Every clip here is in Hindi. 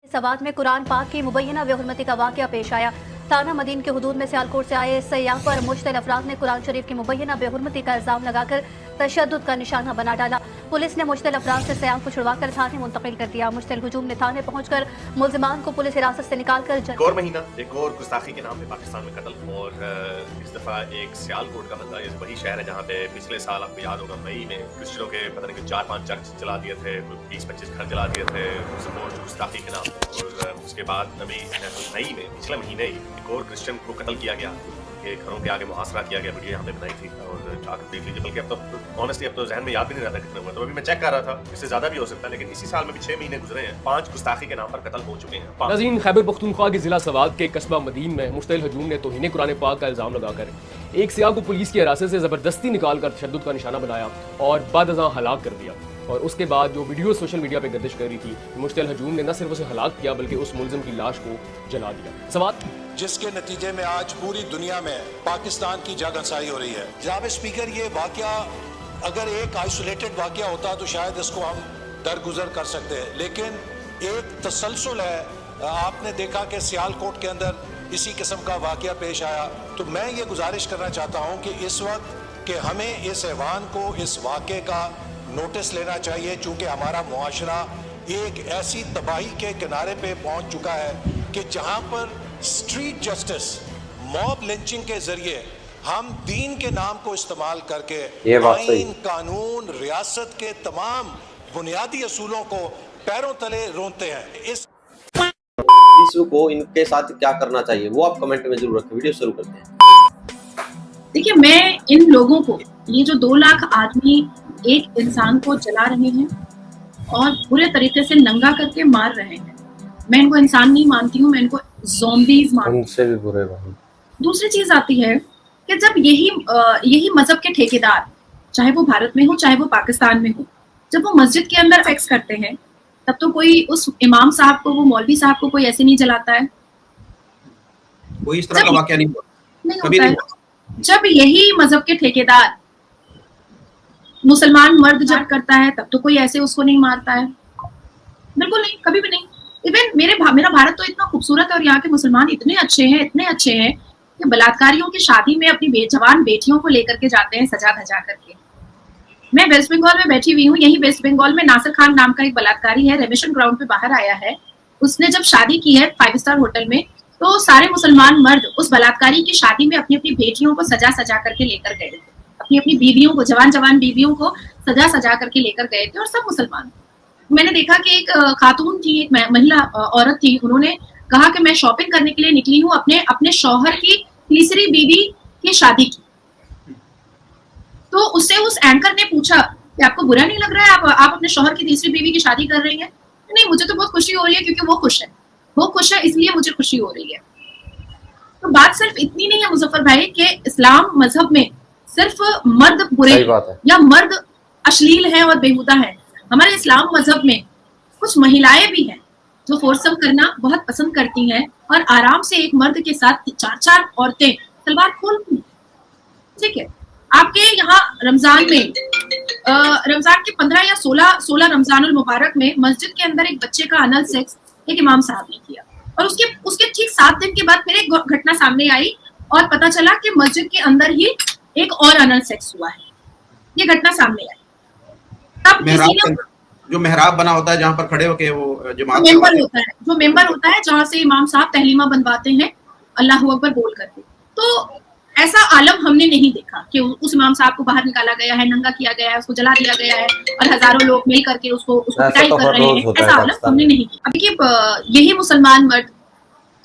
सवात में कुरान पाक की मुबैना बेहुरमती का वाक़या पेश आया। थाना मदीन के हुदूद में सियालकोट से आए सयाह पर मुश्तल अफराद ने कुरान शरीफ की मुबैना बेहुरमती का इल्ज़ाम लगाकर तशद्दुद का निशाना बना डाला। पुलिस ने मुश्तल अफराद से सयाह को छुड़वाकर थाने मुंतकिल कर दिया। मुश्तल हुजूम ने थाने पहुंचकर मुल्जिमान को पुलिस हिरासत से निकालकर एक और महीना एक और गुस्ताखी के नाम पे पाकिस्तान में कत्ल, और इस दफा एक सियालकोट का बंदा, वही शहर है जहाँ पे पिछले साल आपको याद होगा मई में क्रिश्चियनों के पता नहीं 4-5 चर्च जला दिए थे, 20-25 घर जला दिए थे सपोर्ट गुस्ताखी के नाम पे। और उसके बाद अभी मई में पिछले महीने ही एक और क्रिश्चियन को कत्ल किया गया, के घरों के आगे मुहासरा किया गया। वीडियो हमने बनाई थी और जाकर देख लीजिए, बल्कि अब तो ऑनेस्टली अब तो जहन में याद भी नहीं रहता कितना हुआ। तो अभी मैं चेक कर रहा था, इससे ज्यादा भी हो सकता है, लेकिन इसी साल में भी 6 महीने गुजरे हैं, 5 गुस्ताखी के नाम पर कत्ल हो चुके हैं। नाज़रीन, खैबर पख्तूनख्वा के जिला सवात के कस्बा मदीन में मुश्तल हजूम ने तौहीन कुरान पाक का इल्ज़ाम लगाकर एक सियाह को पुलिस की हिरासत से ज़बरदस्ती निकाल कर तशद्दुद का निशाना बनाया और बादअज़ां हलाक कर दिया। और उसके बाद जो वीडियो सोशल मीडिया पे गर्दिश कर रही थी, मुश्तल हजूम ने न सिर्फ उसे हलाक किया बल्कि उस मुल्ज़िम की लाश को जला दिया। सवात जिसके नतीजे में आज पूरी दुनिया में पाकिस्तान की जागनसाई हो रही है। जनाब स्पीकर, ये वाकया अगर एक आइसोलेटेड वाकया होता तो शायद इसको हम दरगुजर कर सकते हैं, लेकिन एक तसलसल है। आपने देखा कि सियालकोट के अंदर इसी किस्म का वाकया पेश आया। तो मैं ये गुजारिश करना चाहता हूँ कि इस वक्त कि हमें इस ऐवान को इस वाकये का नोटिस लेना चाहिए, चूँकि हमारा मुआशरा एक ऐसी तबाही के किनारे पे पहुँच चुका है कि जहाँ पर स्ट्रीट जस्टिस, मॉब लिंचिंग के जरिए हम दीन के नाम को इस्तेमाल करके आईन, कानून, रियासत के तमाम बुनियादी असूलों को पैरों तले रोनते हैं। इस इशू को इनके साथ क्या करना चाहिए वो आप कमेंट में जरूर रखें। वीडियो शुरू करते हैं। देखिए, मैं इन लोगों को, ये जो 2 लाख आदमी एक इंसान को जला रहे हैं और पूरे तरीके से नंगा करके मार रहे हैं, मैं इनको इंसान नहीं मानती हूँ, मैं इनको ज़ॉम्बीज़ मानती हूँ। दूसरी चीज आती है कि जब यही मजहब के ठेकेदार, चाहे वो भारत में हो चाहे वो पाकिस्तान में हो, जब वो मस्जिद के अंदर फिक्स करते हैं, तब तो कोई उस इमाम साहब को, वो मौलवी साहब को कोई ऐसे नहीं जलाता है। कोई इस तरह का वाकया नहीं होता है। जब यही मजहब के ठेकेदार मुसलमान मर्द जब करता है, तब तो कोई ऐसे उसको नहीं मारता है। बिल्कुल नहीं, कभी भी नहीं। इवन मेरा भारत तो इतना खूबसूरत है और यहाँ के मुसलमान इतने अच्छे हैं कि बलात्कारियों की शादी में अपनी जवान बेटियों को लेकर के जाते हैं सजा धजा करके। मैं वेस्ट बंगाल में बैठी हुई हूँ, यही वेस्ट बंगाल में नासिर खान नाम का एक बलात्कारी है, रेमिशन ग्राउंड पे बाहर आया है। उसने जब शादी की है 5 स्टार होटल में, तो सारे मुसलमान मर्द उस बलात्कारी की शादी में अपनी अपनी बेटियों को सजा सजा करके लेकर गए थे, अपनी अपनी बीवियों को, जवान बीवियों को सजा सजा करके लेकर गए थे, और सब मुसलमान। मैंने देखा कि एक खातून थी, एक महिला औरत थी, उन्होंने कहा कि मैं शॉपिंग करने के लिए निकली हूँ, अपने शौहर की तीसरी बीवी की शादी की। तो उससे उस एंकर ने पूछा कि आपको बुरा नहीं लग रहा है, आप अपने शौहर की तीसरी बीवी की शादी कर रही हैं? नहीं, मुझे तो बहुत खुशी हो रही है, क्योंकि वो खुश है इसलिए मुझे खुशी हो रही है। तो बात सिर्फ इतनी नहीं है मुजफ्फर भाई कि इस्लाम मजहब में सिर्फ मर्द बुरे या मर्द अश्लील हैं और बेहुदा हैं। हमारे इस्लाम मजहब में कुछ महिलाएं भी हैं जो फोरसम करना बहुत पसंद करती हैं और आराम से एक मर्द के साथ 4-4 औरतें तलवार खोलती हैं। ठीक है, आपके यहाँ रमजान में रमजान के 15 या 16 रमजानुल मुबारक में मस्जिद के अंदर एक बच्चे का अनल सेक्स एक इमाम साहब ने किया, और उसके ठीक 7 दिन के बाद फिर एक घटना सामने आई और पता चला कि मस्जिद के अंदर ही एक और अनल सेक्स हुआ है। ये घटना सामने आई। जो मेहराब बना होता है, जहाँ पर खड़े होके वो जमात मेंबर होता है, जहाँ से इमाम साहब तहलीमा बनवाते हैं अल्लाहू अकबर बोल करके। तो ऐसा आलम हमने नहीं देखा कि उस इमाम साहब को बाहर निकाला गया है, नंगा किया गया है, उसको जला दिया गया है और हजारों लोग मिल करके उसको पिटाई कर रहे हैं। ऐसा आलम हमने नहीं किया। अब देखिए, यही मुसलमान मर्द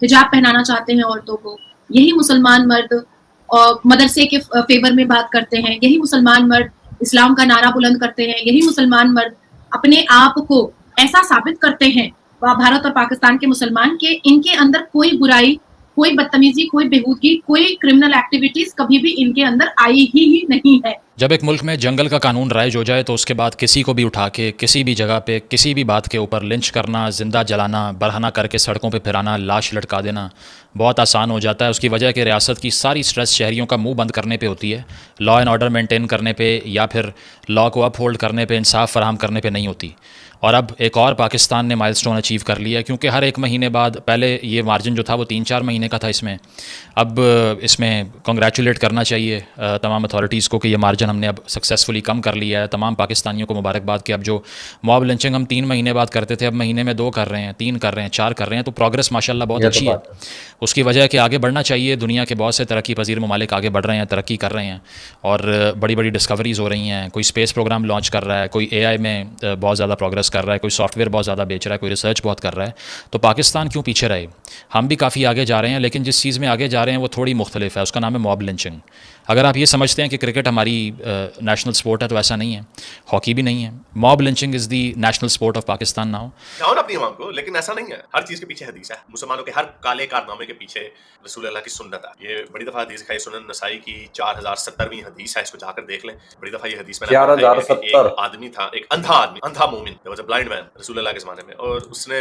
हिजाब पहनाना चाहते हैं औरतों को, यही मुसलमान मर्द और मदरसे के फेवर में बात करते हैं, यही मुसलमान मर्द इस्लाम का नारा बुलंद करते हैं, यही मुसलमान मर्द अपने आप को ऐसा साबित करते हैं भारत और पाकिस्तान के मुसलमान के इनके अंदर कोई बुराई, कोई बदतमीजी, कोई बेहूदगी, कोई क्रिमिनल एक्टिविटीज कभी भी इनके अंदर आई ही नहीं है। जब एक मुल्क में जंगल का कानून राइज हो जाए तो उसके बाद किसी को भी उठा के किसी भी जगह पे किसी भी बात के ऊपर लिंच करना, ज़िंदा जलाना, बरहना करके सड़कों पे फिराना, लाश लटका देना बहुत आसान हो जाता है। उसकी वजह कि रियासत की सारी स्ट्रेस शहरियों का मुंह बंद करने पे होती है, लॉ एंड ऑर्डर मेंटेन करने पे या फिर लॉ को अपहोल्ड करने पे, इंसाफ फराहम करने पे नहीं होती। और अब एक और पाकिस्तान ने माइलस्टोन अचीव कर लिया, क्योंकि हर एक महीने बाद, पहले ये मार्जिन जो था वो 3-4 महीने का था इसमें, अब इसमें कंग्रेचुलेट करना चाहिए तमाम अथॉरिटीज़ को कि ये मार्जिन हमने अब सक्सेसफुली कम कर लिया है। तमाम पाकिस्तानियों को मुबारकबाद कि अब जो मॉब लिंचिंग हम 3 महीने बाद करते थे, अब महीने में 2 कर रहे हैं, 3 कर रहे हैं, 4 कर रहे हैं, तो प्रोग्रेस माशाल्लाह बहुत अच्छी है। उसकी वजह है कि आगे बढ़ना चाहिए। दुनिया के बहुत से तरक्की पजीर ममालिक आगे बढ़ रहे हैं, तरक्की कर रहे हैं और बड़ी बड़ी डिस्कवरीज़ हो रही हैं। कोई स्पेस प्रोग्राम लॉन्च कर रहा है, कोई AI में बहुत ज़्यादा प्रोग्रेस कर रहा है, कोई सॉफ्टवेयर बहुत ज़्यादा बेच रहा है, कोई रिसर्च बहुत कर रहा है। तो पाकिस्तान क्यों पीछे रहे? हम भी काफ़ी आगे जा रहे हैं, लेकिन जिस चीज़ में आगे जा रहे हैं वो थोड़ी मुख्तलिफ है। उसका नाम है मॉब लिंचिंग। अगर आप ये समझते हैं कि क्रिकेट हमारी नेशनल स्पोर्ट है तो ऐसा नहीं है, हॉकी भी नहीं है। Mob lynching is the national sport of Pakistan now. जाओ ना अपनी आवाम को, लेकिन ऐसा नहीं है। हर चीज़ के पीछे हदीस है। मुसलमानों के हर काले कारनामे के पीछे रसूल अल्लाह की सुन्नत है। ये बड़ी दफ़ा हदीस है, सुनन नसाई की 4070वीं हदीस है, इसको जाकर देख लें। बड़ी दफ़ा ये हदीस में 4070 एक आदमी था, एक अंधा आदमी, अंधा मोमिन, there was a blind man रसूल अल्लाह के ज़माने में, और उसने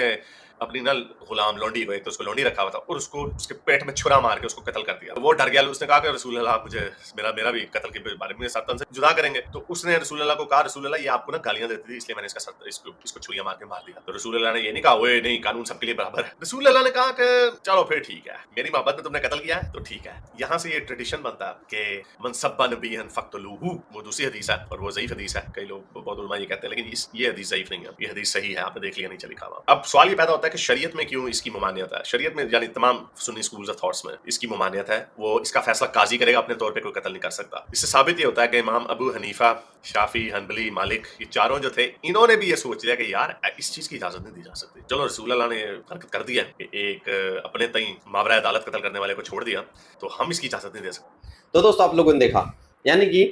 अपनी ना गुलाम लौंडी को, एक तो उसको लौंडी रखा हुआ था, और उसको उसके पेट में छुरा मार के उसको कत्ल कर दिया। तो वो डर गया। उसने कहा कि रसूल अल्लाह मुझे मेरा भी कत्ल के बारे में सातन से जुदा करेंगे। तो उसने रसूल अल्लाह को कहा, रसूल अल्लाह ये आपको ना गालियां देती थी, इसलिए मैंने इसको छुरियां मार के मार दिया। तो रसूल अल्लाह ने ये नहीं कहा ओए नहीं, कानून सबके लिए बराबर है। रसूल अल्लाह ने कहा कि चलो फिर ठीक है, मेरी मोहब्बत में तुमने कत्ल किया है तो ठीक है। यहाँ से ये ट्रेडिशन बनता है कि मन सब्बा नबियन फक्तलूहु, वो दूसरी हदीस है और वो ज़ईफ हदीस है। कई लोग बहुत उलमा ये कहते हैं, लेकिन ये हदीस ज़ईफ नहीं है, ये हदीस सही है, आपने देख लिया नीचे लिखा हुआ। अब सवाल ये पैदा होता है कि शरीयत में क्यों इसकी ममानियत है? शरीयत में यानी तमाम सुन्नी स्कूल्स ऑफ थॉट्स में इसकी ममानियत है। वो इसका फैसला काजी करेगा, अपने तौर पे कोई कत्ल नहीं कर सकता। इससे साबित ये होता है कि इमाम अबू हनीफा, शाफी, हनबली, मालिक, ये चारों जो थे, इन्होंने भी ये सोच लिया कि यार इस चीज की इजाजत नहीं दी जा सकती। चलो रसूल अल्लाह ने हरकत कर दिया कि एक अपने तई मावरा अदालत कत्ल करने वाले को छोड़ दिया, तो हम इसकी इजाजत नहीं दे सकते। तो दोस्तों आप लोगों ने देखा, यानी कि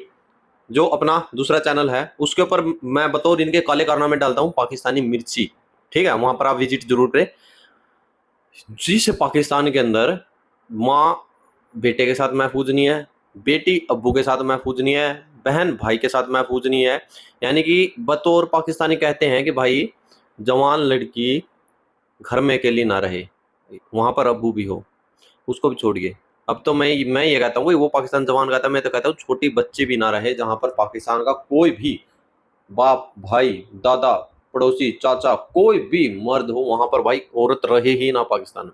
जो अपना दूसरा चैनल है उसके ऊपर मैं बतौर इनके काले कारनामे डालता हूँ पाकिस्तानी मिर्ची, ठीक है, वहां पर आप विजिट जरूर करें। जिस पाकिस्तान के अंदर माँ बेटे के साथ महफूज नहीं है, बेटी अब्बू के साथ महफूज नहीं है, बहन भाई के साथ महफूज नहीं है, यानी कि बतौर पाकिस्तानी कहते हैं कि भाई जवान लड़की घर में अकेली ना रहे, वहाँ पर अब्बू भी हो, उसको भी छोड़िए। अब तो मैं ये कहता हूँ, वो पाकिस्तान जवान कहता है, मैं तो कहता हूँ छोटी बच्ची भी ना रहे जहाँ पर पाकिस्तान का कोई भी बाप, भाई, दादा, पड़ोसी, चाचा, कोई भी मर्द हो, वहां पर भाई औरत रहे ही ना पाकिस्तान में।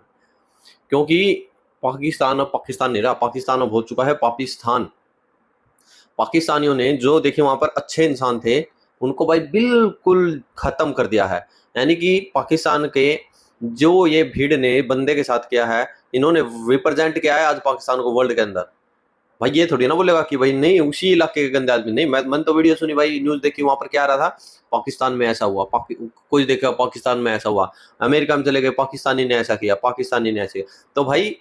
क्योंकि पाकिस्तान अब पाकिस्तान नहीं रहा, पाकिस्तान अब हो चुका है पाकिस्तान। पाकिस्तानियों ने जो देखे वहां पर अच्छे इंसान थे उनको भाई बिल्कुल खत्म कर दिया है। यानी कि पाकिस्तान के जो ये भीड़ ने बंदे के साथ किया है, इन्होंने रिप्रेजेंट किया है आज पाकिस्तान को वर्ल्ड के अंदर। भाई ये थोड़ी ना बोलेगा कि भाई नहीं उसी इलाके के गंदे आदमी नहीं। मैंने तो वीडियो सुनी भाई, न्यूज देखी, वहां पर क्या आ रहा था, पाकिस्तान में ऐसा हुआ, कोई देखा पाकिस्तान में ऐसा हुआ, अमेरिका में चले गए, पाकिस्तानी ने ऐसा किया, पाकिस्तानी ने ऐसे किया। तो भाई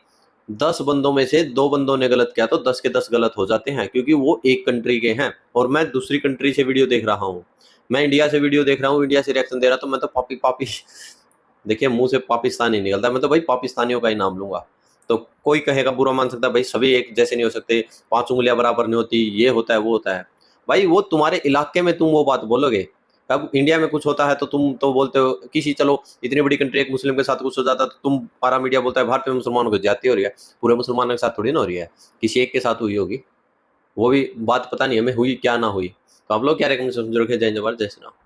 10 बंदों में से 2 बंदों ने गलत किया तो 10 के 10 गलत हो जाते हैं, क्योंकि वो एक कंट्री के हैं और मैं दूसरी कंट्री से वीडियो देख रहा हूँ। मैं इंडिया से वीडियो देख रहा हूँ, इंडिया से रिएक्शन दे रहा, तो मैं तो पापी देखिए मुंह से पाकिस्तानी निकलता है, मैं तो भाई पाकिस्तानियों का ही नाम लूंगा। तो कोई कहेगा, बुरा मान सकता है भाई सभी एक जैसे नहीं हो सकते, 5 उंगलियां बराबर नहीं होती, ये होता है वो होता है। भाई वो तुम्हारे इलाके में तुम वो बात बोलोगे, अब इंडिया में कुछ होता है तो तुम तो बोलते हो किसी, चलो इतनी बड़ी कंट्री एक मुस्लिम के साथ कुछ हो जाता है तो तुम पारा मीडिया बोलता है भारत में मुसलमानों को ज्यादती हो रही है। पूरे मुसलमानों के साथ थोड़ी ना हो रही है, किसी एक के साथ हुई होगी, वो भी बात पता नहीं हमें हुई क्या ना हुई। तो आप लोग क्या रिकमेंडेशन रखे, जय जवाहर जय श्री राम।